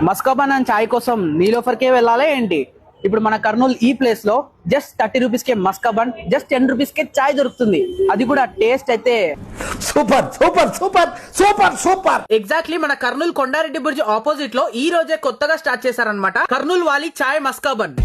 Maska bun and చాయ్ కోసం నీలోఫర్కే వెళ్ళాలా ఏంటి? ఇప్పుడు మన కర్నూలు ఈ ప్లేస్ లో జస్ట్ 30 రూపీస్ కే మస్కాబన్, జస్ట్ 10 రూపీస్ కే చాయ్ దొరుకుతుంది. అది కూడా టేస్ట్ అయితే super super super super super. Exactly మన కర్నూలు కొండారెడ్డి బ్రిడ్జ్ ఆపోజిట్ లో ఈ రోజే కొత్తగా స్టార్ట్ చేశారనమాట కర్నూలు వాలి చాయ్ మస్కాబన్.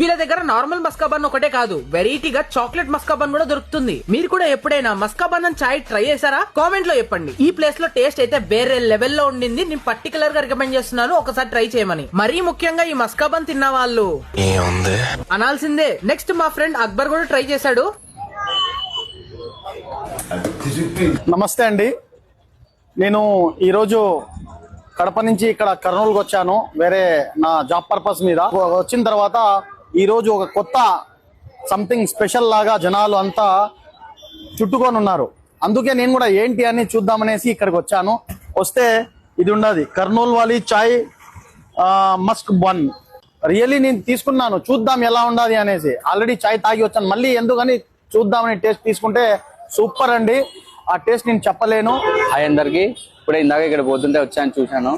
వీళ్ళ దగ్గర నార్మల్ మస్కాబన్ ఒకటే కాదు, వెరైటీగా చాక్లెట్ మస్కాబన్ కూడా దొరుకుతుంది. మీరు కూడా ఎప్పుడైనా మస్కాబన్ అండ్ చాయ్ ట్రై చేశారా? కామెంట్ లో చెప్పండి. ఈ ప్లేస్ లో టేస్ట్ అయితే వేరే లెవెల్లో ఉండింది. నేను పర్టికులర్ గా రికమెండ్ చేస్తున్నాను ఒకసారి ట్రై చేయమని. మరీ ముఖ్యంగా ఈ మస్కాబన్ తిన్న వాళ్ళు అనాల్సిందే. నెక్స్ట్ మా ఫ్రెండ్ అక్బర్ కూడా ట్రై చేశాడు. నమస్తే అండి, నేను ఈరోజు కడప నుంచి ఇక్కడ కర్నూలుకి వచ్చాను వేరే నా జాబ్ పర్పస్ మీద. వచ్చిన తర్వాత ఈ రోజు ఒక కొత్త సంథింగ్ స్పెషల్ లాగా జనాలు అంతా చుట్టుకొని ఉన్నారు. అందుకే నేను కూడా ఏంటి అని చూద్దామనేసి ఇక్కడికి వచ్చాను. వస్తే ఇది ఉండదు, కర్నూలు వాలి చాయ్ మస్క్ బన్. రియల్లీ నేను తీసుకున్నాను, చూద్దాం ఎలా ఉండదు అనేసి. ఆల్రెడీ చాయ్ తాగి వచ్చాను, మళ్ళీ ఎందుకని చూద్దామని టేస్ట్ తీసుకుంటే సూపర్ అండి. ఆ టేస్ట్ నేను చెప్పలేను. హాయ్ అందరికి, ఇప్పుడే ఇందాక ఇక్కడ పోతుంటే వచ్చాను, చూశాను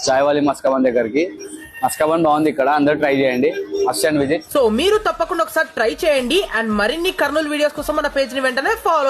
చాయ్ వాలి మస్కాబన్ దగ్గరికి. మస్కాబన్ బాగుంది, ఇక్కడ అందరూ ట్రై చేయండి, మస్ట్ అండ్ విజిట్. సో మీరు తప్పకుండా ఒకసారి ట్రై చేయండి. అండ్ మరిన్ని కర్నూలు వీడియోస్ కోసం మన పేజ్ ని వెంటనే ఫాలో